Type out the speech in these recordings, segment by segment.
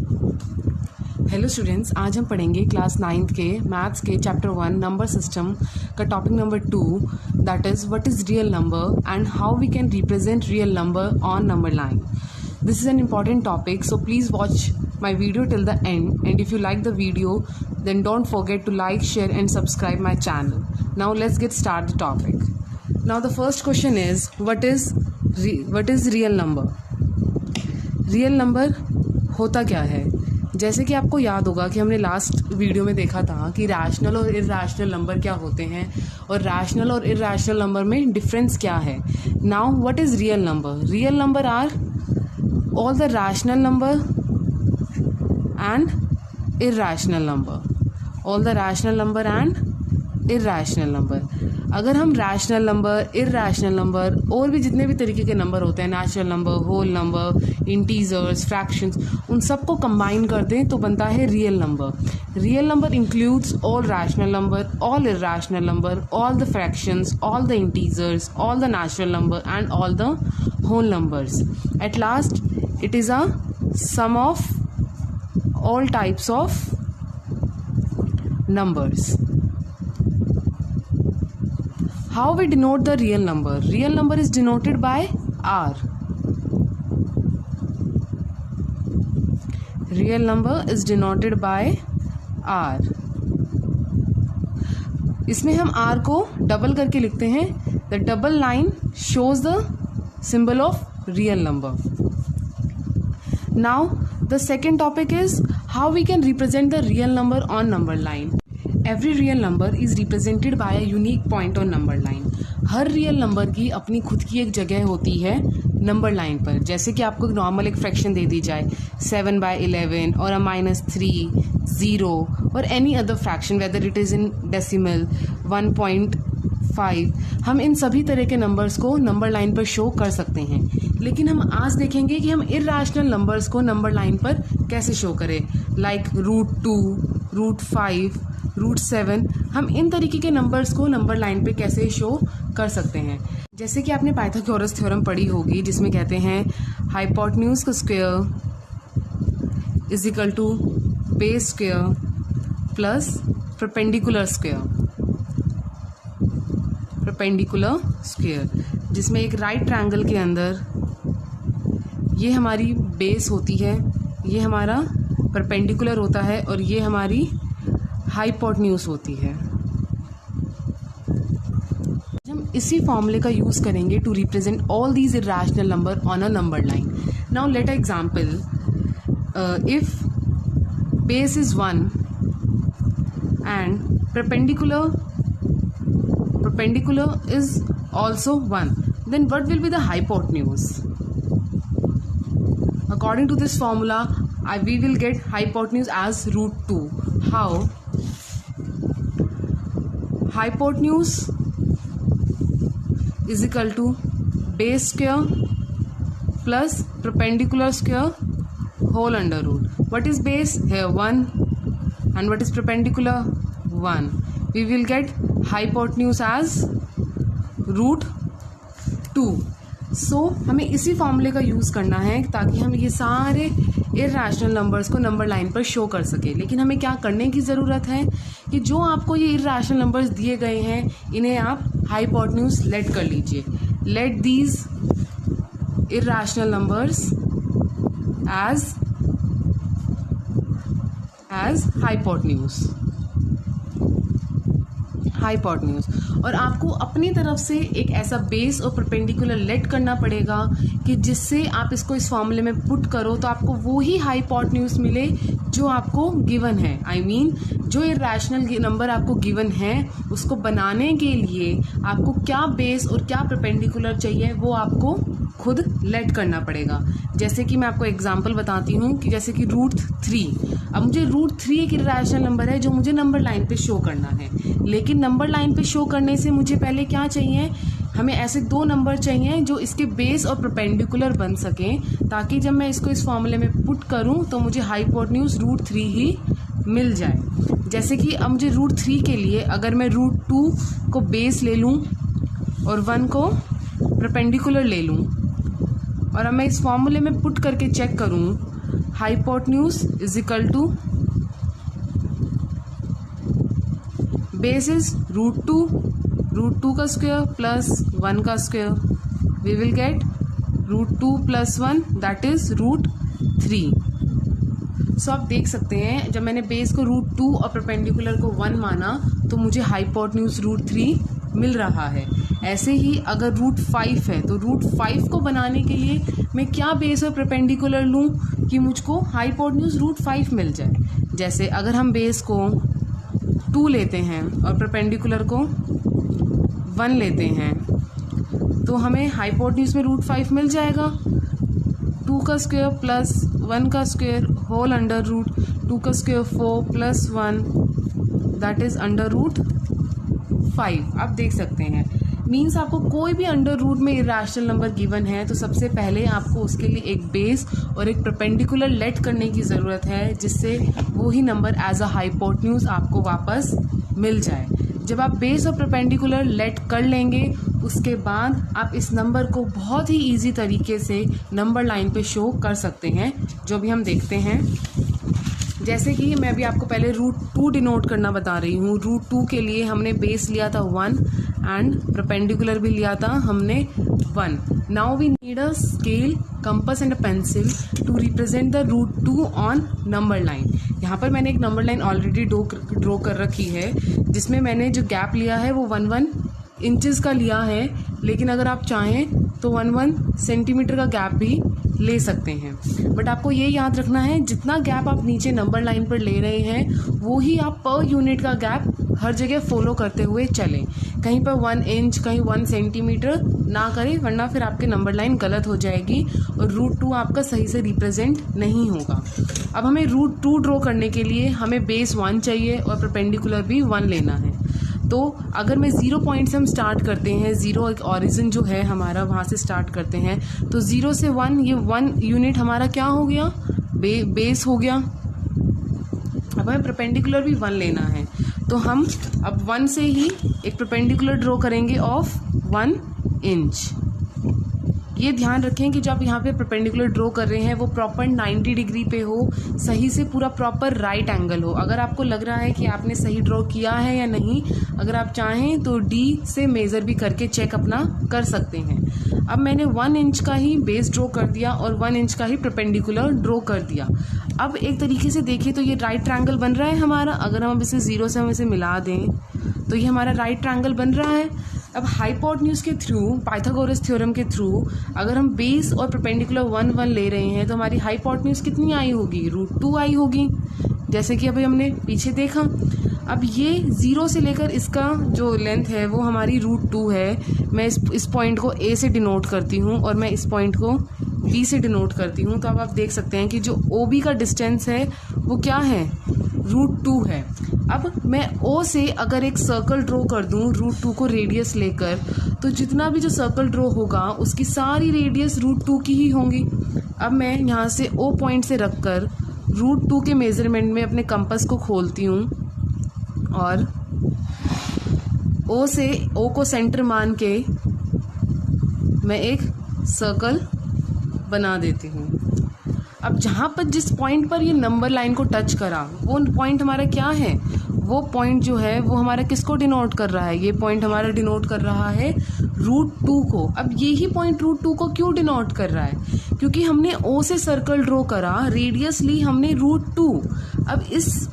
Hello students, आज हम पढ़ेंगे क्लास 9th के मैथ्स के चैप्टर 1 नंबर सिस्टम का topic number 2 that is what is real number and how we can represent real number on number line. This is an important topic, so please watch my video till the end, and if you like the video then don't forget to like, share and subscribe my channel. Now let's get started the topic. Now the first question is what is real number? Real number होता क्या है? जैसे कि आपको याद होगा कि हमने लास्ट वीडियो में देखा था कि रैशनल और इरैशनल नंबर क्या होते हैं और रैशनल और इरैशनल नंबर में डिफरेंस क्या है. Now what is real number? Real number are all the rational number and irrational number. All the rational number and irrational number. अगर हम रैशनल नंबर, इरैशनल नंबर और भी जितने भी तरीके के नंबर होते हैं, natural number, whole number, integers, fractions, उन सबको कंबाइन कर दें तो बनता है real number. Real number includes all rational number, all irrational number, all the fractions, all the integers, all the natural number and all the whole numbers. At last, it is a sum of all types of numbers. How we denote the real number? Real number is denoted by R. Real number is denoted by R. इसमें हम R को double करके लिखते हैं. The double line shows the symbol of real number. Now the second topic is how we can represent the real number on number line. Every real number is represented by a unique point on number line. Her real number की अपनी खुद की एक जगह होती है number line पर. जैसे कि आपको नॉर्मल एक फ्रैक्शन दे दी जाए 7/11 और -3, 0 और any other fraction whether it is in decimal 1.5. हम इन सभी तरह के नंबर्स को नंबर लाइन पर शो कर सकते हैं. लेकिन हम आज देखेंगे कि हम इरैशनल नंबर्स को नंबर लाइन पर कैसे शो करें. लाइक √2, √5, √7. हम इन तरीके के नंबर्स को नंबर लाइन पे कैसे शो कर सकते हैं. जैसे कि आपने पाइथागोरस थ्योरम पढ़ी होगी जिसमें कहते हैं हाइपोटेन्यूज का square is equal to base square plus perpendicular square, जिसमें एक राइट ट्रायंगल के अंदर ये हमारी बेस होती है, ये हमारा परपेंडिकुलर होता है और ये हमारी हाइपोटेन्यूज होती है. हम इसी फॉर्मूले का यूज़ करेंगे to represent all these irrational number on a number line. Now let a example. If base is 1 and perpendicular is also 1, then what will be the hypotenuse? According to this formula, we will get hypotenuse as √2. How? Hypotenuse is equal to base square plus perpendicular square whole under root. What is base? Here 1. And what is perpendicular? 1. We will get hypotenuse as √2. सो हमें इसी फॉर्मूले का use करना है ताकि हम ये सारे इरैशनल नंबर्स को नंबर लाइन पर शो कर सके. लेकिन हमें क्या करने की ज़रूरत है कि जो आपको ये इरैशनल नंबर्स दिए गए हैं इन्हें आप हाइपोटेन्यूज लेट कर लीजिए. Let these irrational numbers as hypotenuse. और आपको अपनी तरफ से एक ऐसा बेस और परपेंडिकुलर लेट करना पड़ेगा कि जिससे आप इसको इस फॉर्मूले में पुट करो तो आपको वो ही हाइपोटेन्यूज मिले जो आपको गिवन है. जो इरैशनल नंबर आपको गिवन है उसको बनाने के लिए आपको क्या बेस और क्या परपेंडिकुलर चाहिए वो आपको खुद लेट करना पड़ेगा. जैसे कि मैं आपको एग्जांपल बताती हूँ कि जैसे कि √3. अब मुझे √3 एक इरैशनल नंबर है जो मुझे नंबर लाइन पे शो करना है. लेकिन नंबर लाइन पे शो करने से मुझे पहले क्या चाहिए? हमें ऐसे दो नंबर चाहिए जो इसके बेस और परपेंडिकुलर बन सकें ताकि जब मैं इसको इस फॉर्मूले में पुट करूँ तो मुझे हाइपोटेन्यूज √3 ही मिल जाए. जैसे कि अब मुझे √3 के लिए अगर मैं √2 को बेस ले लूँ और 1 को परपेंडिकुलर ले लूँ और अब मैं इस फॉर्मूले में पुट करके चेक करूँ, hypotenuse is equal to base is √2 का स्क्वायर प्लस 1 का square, we will get √2 + 1 that is √3। So आप देख सकते हैं जब मैंने बेस को √2 और परपेंडिकुलर को 1 माना तो मुझे हाइपोटेन्यूज √3 मिल रहा है। ऐसे ही अगर √5 है तो √5 को बनाने के लिए मैं क्या बेस और परपेंडिकुलर लूँ कि मुझको हाइपोटेन्यूज √5 मिल जाए। जैसे अगर हम बेस को 2 लेते हैं और परपेंडिकुलर को 1 लेते हैं तो हमें हाइपोटेन्यूज में √5 मिल जाएगा। 2 का स्क्वायर प्लस 1 का स्क्वायर होल अंडर रूट 2 का square 4 + 1 that is under root 5। आप देख सकते हैं मीन्स आपको कोई भी अंडर रूट में इरेशनल नंबर गिवन है तो सबसे पहले आपको उसके लिए एक बेस और एक परपेंडिकुलर लेट करने की ज़रूरत है जिससे वही नंबर एज अ हाइपोटेन्यूज आपको वापस मिल जाए। जब आप बेस और परपेंडिकुलर लेट कर लेंगे उसके बाद आप इस नंबर को बहुत ही इजी तरीके से नंबर लाइन पे शो कर सकते हैं, जो भी हम देखते हैं। जैसे कि मैं अभी आपको पहले √2 डिनोट करना बता रही हूँ। √2 के लिए हमने बेस लिया था 1 एंड परपेंडिकुलर भी लिया था हमने 1। Now we need a scale, compass and a pencil to represent the √2 on number line. यहाँ पर मैंने एक नंबर लाइन ऑलरेडी ड्रॉ कर रखी है जिसमें मैंने जो गैप लिया है वो 1 इंचेस का लिया है, लेकिन अगर आप चाहें तो 1 सेंटीमीटर का गैप भी ले सकते हैं। बट आपको ये याद रखना है जितना गैप आप नीचे नंबर लाइन पर ले रहे हैं वो ही आप पर यूनिट का गैप हर जगह फॉलो करते हुए चलें। कहीं पर 1 इंच कहीं 1 सेंटीमीटर ना करें, वरना फिर आपके नंबर लाइन गलत हो जाएगी और √2 आपका सही से रिप्रेजेंट नहीं होगा। अब हमें √2 ड्रॉ करने के लिए हमें बेस 1 चाहिए और परपेंडिकुलर भी 1 लेना है। तो अगर मैं 0 पॉइंट से हम स्टार्ट करते हैं, 0 एक ऑरिजिन जो है हमारा वहाँ से स्टार्ट करते हैं, तो 0 से 1 ये 1 यूनिट हमारा क्या हो गया, बेस हो गया। अब हमें परपेंडिकुलर भी 1 लेना है तो हम अब 1 से ही एक परपेंडिकुलर ड्रॉ करेंगे ऑफ 1 इंच। ये ध्यान रखें कि जब यहाँ पे परपेंडिकुलर ड्रॉ कर रहे हैं वो प्रॉपर 90 डिग्री पे हो, सही से पूरा प्रॉपर राइट एंगल हो। अगर आपको लग रहा है कि आपने सही ड्रॉ किया है या नहीं, अगर आप चाहें तो D से मेज़र भी करके चेक अपना कर सकते हैं। अब मैंने 1 इंच का ही बेस ड्रॉ कर दिया और 1 इंच का ही परपेंडिकुलर ड्रॉ कर दिया। अब एक तरीके से देखिए तो ये राइट ट्रायंगल बन रहा है हमारा। अगर हम इसे 0 से हम इसे मिला दें तो ये हमारा राइट ट्रायंगल बन रहा है। अब हाइपोटेन्यूज के थ्रू, पाइथागोरस थ्योरम के थ्रू अगर हम बेस और परपेंडिकुलर 1 ले रहे हैं तो हमारी हाइपोटेन्यूज कितनी आई होगी, √2 आई होगी, जैसे कि अभी हमने पीछे देखा। अब ये 0 से लेकर इसका जो लेंथ है वो हमारी √2 है। मैं इस पॉइंट को A से डिनोट करती हूँ और मैं इस पॉइंट को B से डिनोट करती हूँ। तो अब आप देख सकते हैं कि जो OB का डिस्टेंस है वो क्या है, √2 है। अब मैं O से अगर एक सर्कल ड्रॉ कर दूँ √2 को रेडियस लेकर, तो जितना भी जो सर्कल ड्रॉ होगा उसकी सारी रेडियस √2 की ही होंगी। अब मैं यहाँ से O पॉइंट से रखकर √2 के मेजरमेंट में अपने कंपास को खोलती हूँ और O को सेंटर मान के मैं एक सर्कल बना देती हूँ। अब जहाँ पर जिस पॉइंट पर ये नंबर लाइन को टच करा वो पॉइंट हमारा क्या है, वो पॉइंट जो है वो हमारा किसको डिनोट कर रहा है, ये पॉइंट हमारा डिनोट कर रहा है √2 को। अब यही पॉइंट √2 को क्यों डिनोट कर रहा है, क्योंकि हमने O से सर्कल ड्रॉ करा, रेडियस ली हमने √2। अब इस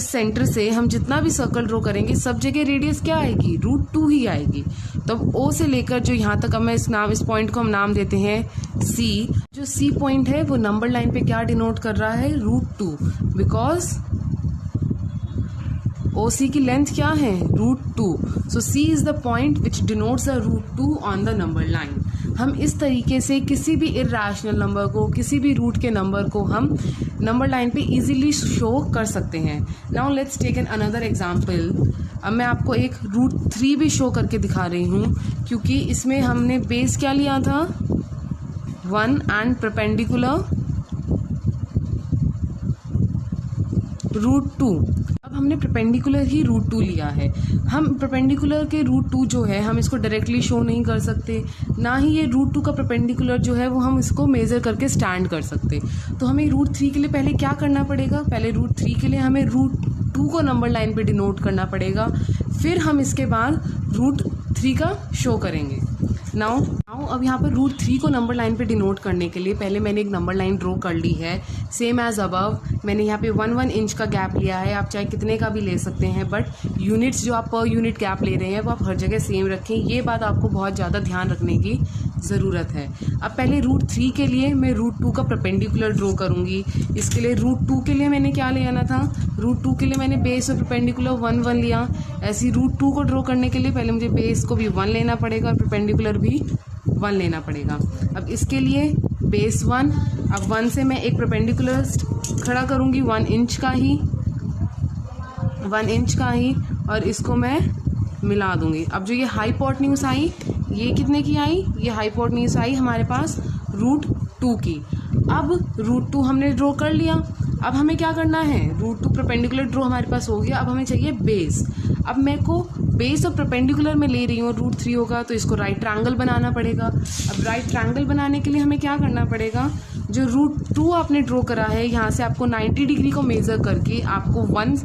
सेंटर से हम जितना भी सर्कल ड्रॉ करेंगे सब जगह रेडियस क्या आएगी, √2 ही आएगी। तो अब O से लेकर जो यहाँ तक, अब मैं इस पॉइंट को हम नाम देते हैं C। जो C पॉइंट है वो नंबर लाइन पे क्या डिनोट कर रहा है, √2, बिकॉज OC की लेंथ क्या है, √2। सो C is the point which denotes the √2 on the number line. हम इस तरीके से किसी भी इर्रेशनल नंबर को, किसी भी रूट के नंबर को हम नंबर लाइन पे इजीली शो कर सकते हैं। Now let's take an another example. अब मैं आपको एक √3 भी शो करके दिखा रही हूँ, क्योंकि इसमें हमने बेस क्या लिया था, 1 एंड परपेंडिकुलर √2। अब हमने परपेंडिकुलर ही रूट 2 लिया है। हम परपेंडिकुलर के रूट 2 जो है हम इसको डायरेक्टली शो नहीं कर सकते, ना ही ये रूट 2 का परपेंडिकुलर जो है वो हम इसको मेज़र करके स्टैंड कर सकते। तो हमें रूट 3 के लिए पहले क्या करना पड़ेगा, पहले रूट 3 के लिए हमें रूट 2 को नंबर लाइन पे डिनोट करना पड़ेगा, फिर हम इसके बाद रूट 3 का शो करेंगे। नाउ अब यहाँ पर रूट 3 को नंबर लाइन पे डिनोट करने के लिए पहले मैंने एक नंबर लाइन ड्रॉ कर ली है, सेम एज अबव। मैंने यहाँ पे 1 इंच का गैप लिया है, आप चाहे कितने का भी ले सकते हैं, बट यूनिट्स जो आप पर यूनिट गैप ले रहे हैं वो आप हर जगह सेम रखें, ये बात आपको बहुत ज़्यादा ध्यान रखने की ज़रूरत है। अब पहले रूट 3 के लिए मैं रूट 2 का परपेंडिकुलर ड्रॉ करूँगी। इसके लिए रूट 2 के लिए मैंने क्या लेना था, रूट 2 के लिए मैंने बेस और परपेंडिकुलर 1 1 लिया। ऐसे ही रूट 2 को ड्रॉ करने के लिए पहले मुझे बेस को भी 1 लेना पड़ेगा और परपेंडिकुलर भी 1 लेना पड़ेगा। अब इसके लिए बेस 1, अब 1 से मैं एक परपेंडिकुलर खड़ा करूँगी 1 इंच का ही, और इसको मैं मिला दूंगी। अब जो ये हाइपोटेन्यूज आई, ये कितने की आई, ये हाइपोटेन्यूज आई हमारे पास रूट 2 की। अब रूट 2 हमने ड्रॉ कर लिया, अब हमें क्या करना है, रूट 2 परपेंडिकुलर ड्रॉ हमारे पास हो गया। अब हमें चाहिए बेस। अब मेरे को बेस और परपेंडिकुलर में ले रही हूँ, रूट 3 होगा तो इसको राइट ट्रायंगल बनाना पड़ेगा। अब राइट ट्रायंगल बनाने के लिए हमें क्या करना पड़ेगा, जो रूट 2 आपने ड्रॉ करा है यहाँ से आपको 90 डिग्री को मेज़र करके आपको 1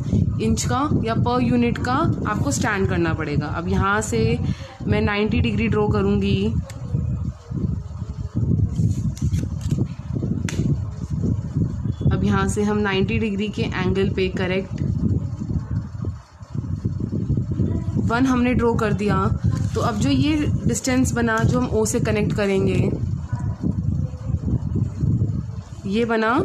इंच का या पर यूनिट का आपको स्टैंड करना पड़ेगा। अब यहाँ से मैं 90 डिग्री ड्रॉ करूँगी। अब यहाँ से हम 90 डिग्री के एंगल पे करेक्ट 1 हमने ड्रॉ कर दिया। तो अब जो ये डिस्टेंस बना जो हम O से कनेक्ट करेंगे, ये बना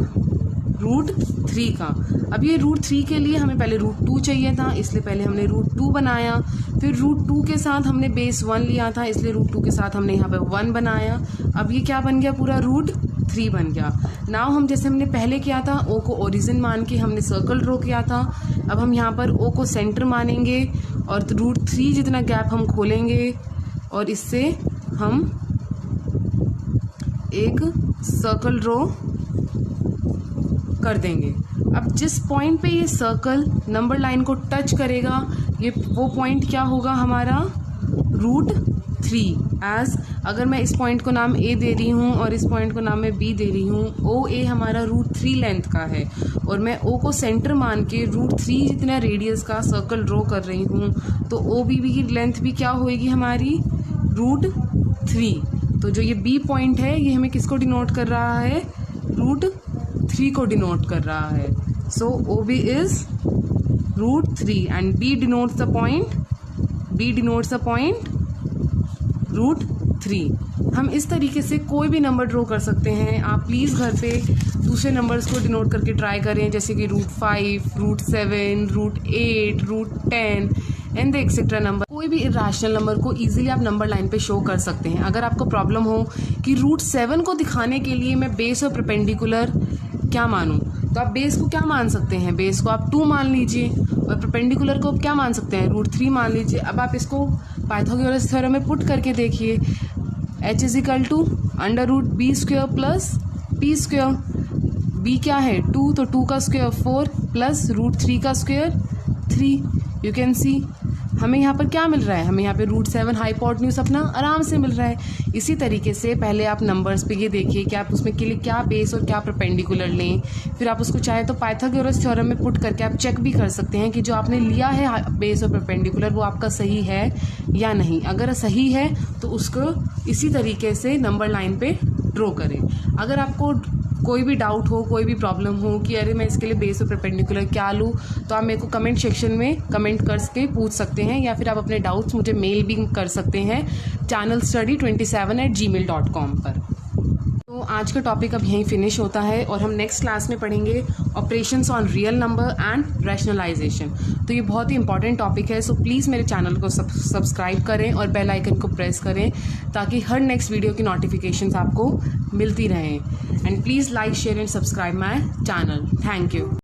रूट 3 का। अब ये रूट 3 के लिए हमें पहले रूट 2 चाहिए था, इसलिए पहले हमने रूट 2 बनाया। फिर रूट 2 के साथ हमने बेस 1 लिया था, इसलिए रूट 2 के साथ हमने यहाँ पे 1 बनाया। अब ये क्या बन गया, पूरा रूट 3 बन गया। नाउ हम जैसे हमने पहले किया था, O को ओरिजिन मान के हमने सर्कल ड्रॉ किया था। अब हम यहाँ पर O को सेंटर मानेंगे और रूट 3 जितना गैप हम खोलेंगे और इससे हम एक सर्कल ड्रॉ कर देंगे। अब जिस पॉइंट पे ये सर्कल नंबर लाइन को टच करेगा, ये वो पॉइंट क्या होगा हमारा, रूट 3। एज अगर मैं इस पॉइंट को नाम A दे रही हूँ और इस पॉइंट को नाम मैं B दे रही हूँ, OA हमारा रूट 3 लेंथ का है और मैं O को सेंटर मान के रूट 3 जितना रेडियस का सर्कल ड्रॉ कर रही हूँ, तो OB की लेंथ भी क्या होएगी हमारी, रूट 3। तो जो ये B पॉइंट है ये हमें किसको डिनोट कर रहा है, रूट 3 को डिनोट कर रहा है। So OB is root 3 and B denotes the point root 3। हम इस तरीके से कोई भी नंबर ड्रॉ कर सकते हैं। आप प्लीज़ घर पे दूसरे नंबर्स को डिनोट करके ट्राई करें, जैसे कि root 5, root 7, root 8, root 10 and etcetera number. कोई भी इरेशनल नंबर को इजीली आप नंबर लाइन पे शो कर सकते हैं। अगर आपको प्रॉब्लम हो कि रूट 7 को दिखाने के लिए मैं बेस और परपेंडिकुलर क्या मानूं, तो आप बेस को क्या मान सकते हैं, बेस को आप 2 मान लीजिए और परपेंडिकुलर को क्या मान सकते हैं, रूट 3 मान लीजिए। अब आप इसको पाइथागोरस थ्योरम में पुट करके देखिए, h is equal to under root B square plus P square. b क्या है 2, तो 2 का स्क्वेयर 4 प्लस रूट 3 का स्क्वेयर 3। यू कैन सी हमें यहाँ पर क्या मिल रहा है, हमें यहाँ पे रूट 7 हाइपोटेन्यूज अपना आराम से मिल रहा है। इसी तरीके से पहले आप नंबर्स पे ये देखिए कि आप उसमें के लिए क्या बेस और क्या परपेंडिकुलर लें, फिर आप उसको चाहे तो पाइथागोरस थ्योरम में पुट करके आप चेक भी कर सकते हैं कि जो आपने लिया है बेस और परपेंडिकुलर वो आपका सही है या नहीं। अगर सही है तो उसको इसी तरीके से नंबर लाइन पे ड्रॉ करें। अगर आपको कोई भी डाउट हो, कोई भी प्रॉब्लम हो कि अरे मैं इसके लिए बेस और परपेंडिकुलर क्या लूँ, तो आप मेरे को कमेंट सेक्शन में कमेंट करके पूछ सकते हैं, या फिर आप अपने डाउट्स मुझे मेल भी कर सकते हैं channelstudy27@gmail.com पर। तो आज का टॉपिक अब यहीं फिनिश होता है और हम नेक्स्ट क्लास में पढ़ेंगे operations on real number and rationalisation. तो ये बहुत ही इंपॉर्टेंट टॉपिक है, सो प्लीज़ मेरे चैनल को सब्सक्राइब करें और बेल आइकन को प्रेस करें ताकि हर नेक्स्ट वीडियो की नोटिफिकेशंस आपको मिलती रहें। And please like, share and subscribe my channel. Thank you.